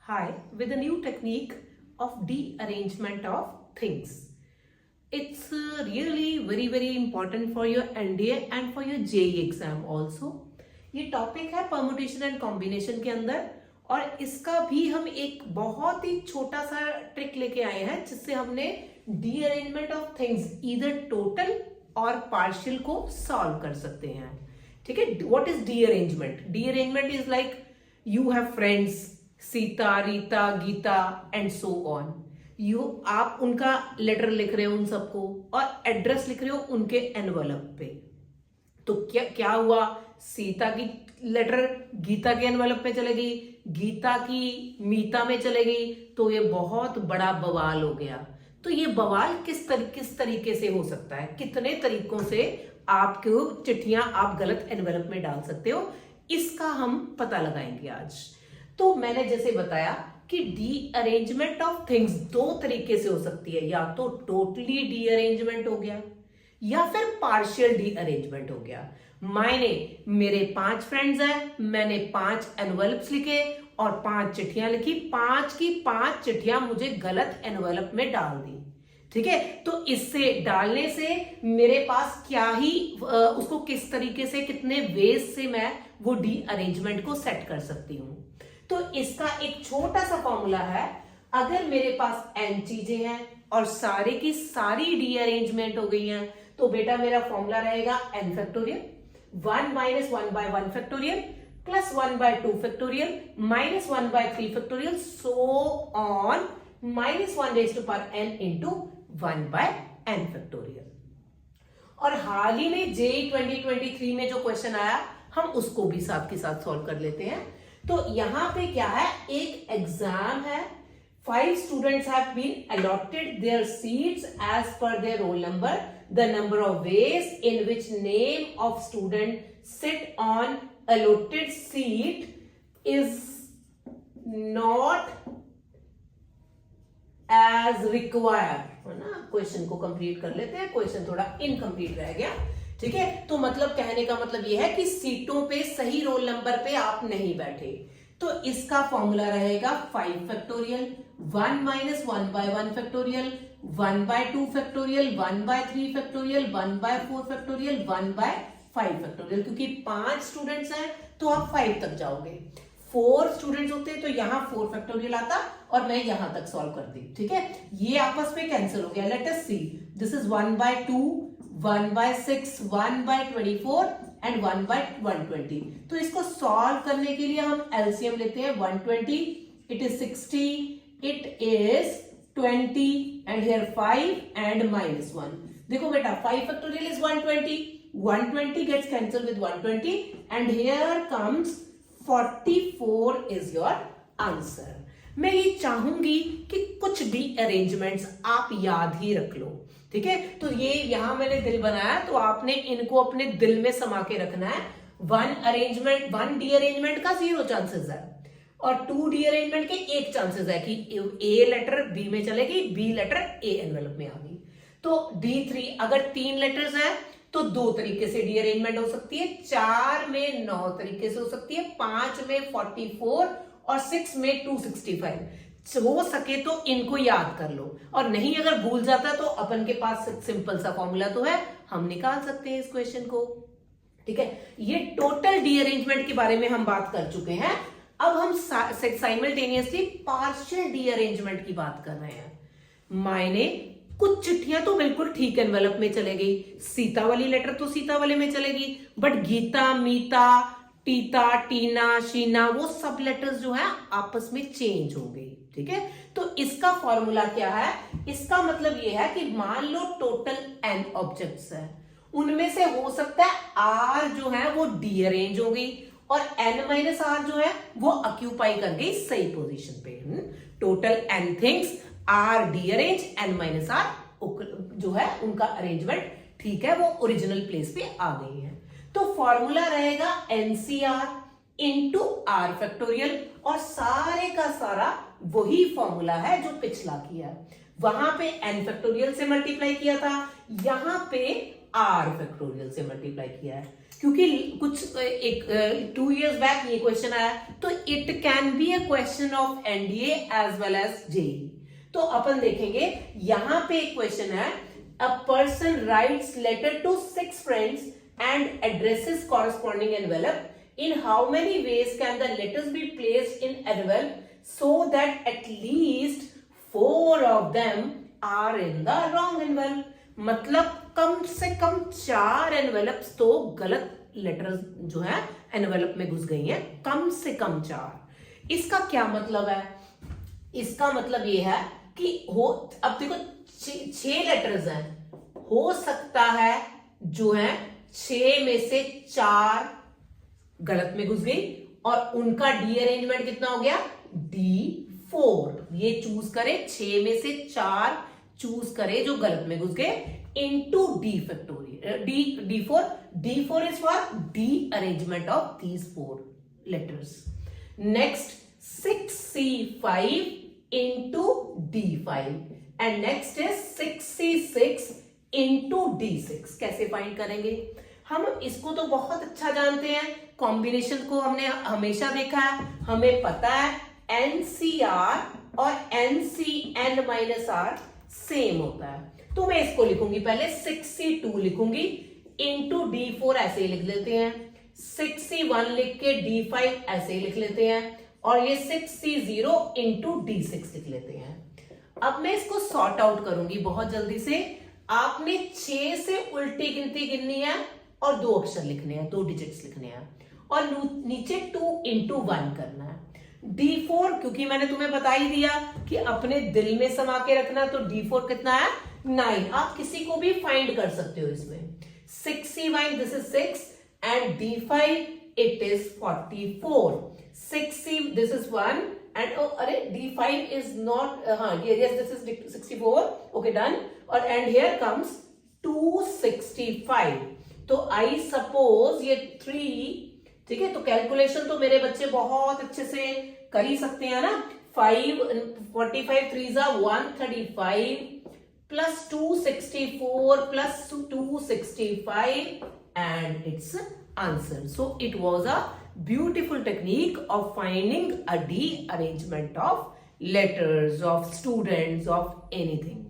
Hi, with a new technique of de-arrangement of things. It's really very important for your NDA and for your JEE exam also. ये topic है permutation and combination के अंदर और इसका भी हम एक बहुत ही छोटा सा ट्रिक लेके आए हैं जिससे हमने derangement of things either total और पार्शियल को सॉल्व कर सकते हैं. ठीक है. What is derangement? Derangement is like you have friends Sita, Rita, Gita and so on. आप उनका लेटर लिख रहे हो उन सबको और एड्रेस लिख रहे हो उनके एनवलप पे. तो क्या हुआ? सीता की लेटर गीता के एनवलप पे चले गई, गीता की मीता में चले गई, तो ये बहुत बड़ा बवाल हो गया. तो ये बवाल किस तरीके से हो सकता है? कितने तरीकों से आपको चिट्ठियां आप गलत एनवलप में डाल सकते हो, इसका हम पता लगाएंगे आज. तो मैंने जैसे बताया कि डी अरेंजमेंट ऑफ थिंग्स दो तरीके से हो सकती है. या तो टोटली डी अरेंजमेंट हो गया या फिर पार्शियल डी अरेंजमेंट हो गया. मेरे 5 फ्रेंड्स हैं, मैंने 5 एनवलप्स लिखे और 5 चिट्ठियां लिखी. 5 की 5 चिट्ठियां मुझे गलत एनवलप में डाल दी. ठीक है. तो इससे डालने से मेरे पास क्या ही उसको किस तरीके से कितने वेज से मैं वो डी अरेंजमेंट को सेट कर सकती हूं. तो इसका एक छोटा सा फॉर्मूला है. अगर मेरे पास n चीजें हैं और सारे की सारी डी अरेंजमेंट हो गई हैं, तो बेटा मेरा फॉर्मूला रहेगा n factorial 1 minus 1 by 1 factorial plus 1 by 2 factorial minus 1 by 3 factorial so on minus 1 raise to power n into 1 by n factorial. और हाल ही में जेईई 2023 में जो क्वेश्चन आया हम उसको भी साथ के साथ सॉल्व कर लेते हैं. तो यहां पे क्या है, एक एग्जाम है. 5 students have been allotted their seats as per their roll number. The number of ways in which name of student sit on allotted seat is not as required. है ना. क्वेश्चन को कंप्लीट कर लेते हैं. Question थोड़ा incomplete रह गया. ठीक है. तो मतलब कहने का मतलब यह है कि सीटों पे सही रोल नंबर पे आप नहीं बैठे. तो इसका फॉर्मूला रहेगा 5 factorial 1 minus 1 by 1 factorial 1 by 2 factorial 1 by 3 factorial 1 by 4 factorial 1 by 5 factorial. क्योंकि 5 स्टूडेंट्स हैं तो आप 5 तक जाओगे. 4 स्टूडेंट्स होते तो यहां 4 फैक्टोरियल आता और मैं यहां तक सॉल्व कर दी. ठीक है. ये आपस में कैंसिल हो गया. Let us see. This is 1 by 2 1 by 6 1 by 24 and 1 by 120. तो इसको सॉल्व करने के लिए हम एलसीएम लेते हैं. 120 it is 60 it is 20 and here 5 and minus 1. देखो बेटा 5 factorial is 120. 120 gets cancel with 120 and here comes 44 is your answer. मैं ये चाहूंगी कि कुछ डी अरेंजमेंट्स आप याद ही रख लो. ठीक है. तो ये यहां मैंने दिल बनाया तो आपने इनको अपने दिल में समा के रखना है. 1 डी अरेंजमेंट का 0 चांसेस है और 2 डी अरेंजमेंट के 1 चांसेस है कि ए लेटर बी में चलेगी, बी लेटर ए एनवेलप में आ गई. तो D3 अगर 3 लेटर्स हैं तो 2 तरीके से डी अरेंजमेंट हो सकती है, 4 में 9 तरीके से हो सकती है, 5 में 44 और 6 में 265. हो सके तो इनको याद कर लो और नहीं अगर भूल जाता तो अपन के पास सिंपल सा फॉर्मूला तो है, हम निकाल सकते हैं इस क्वेश्चन को. ठीक है. ये टोटल डी अरेंजमेंट के बारे में हम बात कर चुके हैं. अब हम साइमल्टेनियसली पार्शियल डी अरेंजमेंट की बात कर रहे हैं. मायने कुछ चिट्ठियां तो बिल्कुल ठीक एनवेलप में चले गई. सीता वाली लेटर तो सीता वाले में चलेगी, बट गीता, मीता, टीता, टीना, शीना वो सब लेटर्स जो है आपस में चेंज हो गई. ठीक है. तो इसका फॉर्मूला क्या है? इसका मतलब ये है कि मान लो टोटल n ऑब्जेक्ट्स है, उनमें से हो सकता है r जो है वो डी अरेंज हो गई और n माइनस r जो है वो ऑक्यूपाई कर गई सही पोजीशन पे. Total n things r D arrange, n minus r जो है उनका अरेंजमेंट ठीक है, वो ओरिजिनल प्लेस पे आ गई है. तो फॉर्मूला रहेगा NCR इंटू आर फैक्टोरियल और सारे का सारा वही फॉर्मूला है जो पिछला किया. वहां पे n फैक्टोरियल से मल्टीप्लाई किया था, यहां पे r फैक्टोरियल से मल्टीप्लाई किया है. क्योंकि कुछ एक 2 years बैक ये क्वेश्चन आया, तो it can be a question of NDA as well as JEE. तो अपन देखेंगे यहां पे एक क्वेश्चन है, a person writes letter to 6 friends and addresses corresponding envelope, in how many ways can the letters be placed in envelope so that at least 4 of them are in the wrong envelope। मतलब कम से कम 4 envelopes तो गलत letters जो है envelope में घुस गई हैं, कम से कम 4। इसका क्या मतलब है? इसका मतलब ये है कि अब देखो 6 लेटर्स हैं, हो सकता है जो है 6 में से 4 गलत में घुस गई और उनका डी अरेंजमेंट कितना हो गया? D4। ये चूज करे, 6 में से 4 चूज करे जो गलत में घुस गए, into D factorial D4। D4 is for D arrangement of these 4 letters। Next 6C5 into D5 and next is 6C6 into D6। कैसे फाइंड करेंगे? हम इसको तो बहुत अच्छा जानते हैं, कॉम्बिनेशन को हमने हमेशा देखा है, हमें पता है NCR और NCN-R सेम होता है। तो मैं इसको लिखूंगी, पहले 6C2 लिखूंगी इंटू D4, ऐसे ही लिख लेते हैं। 6C1 लिख के D5 ऐसे ही लिख लेते हैं, और ये 6C0 इंटू D6 लिख लेते हैं। अब मैं इसको सॉर्ट आउट करूंगी बहुत जल्दी से। आपने 6 से उल्टी गिनती गिननी है और 2 अक्षर लिखने हैं, 2 डिजिट्स लिखने हैं, और नीचे 2 इंटू 1 करना है। D4 क्योंकि मैंने तुम्हें बता ही दिया कि अपने दिल में समा के रखना, तो D4 कितना है? 9। आप किसी को भी फाइंड कर सकते हो इसमें। 6C1 this is 6 and D5 it is 44। 6C this is 1 and अरे D5 इज नॉट, हाँ yes this is 64, okay done. और एंड हियर कम्स 265। तो आई सपोज ये 3, ठीक है, तो कैलकुलेशन तो मेरे बच्चे बहुत अच्छे से कर ही सकते हैं ना। 45 3 135 plus 264 plus 265 and it's answer. So it was a beautiful technique of finding a D arrangement of letters, of students, of anything.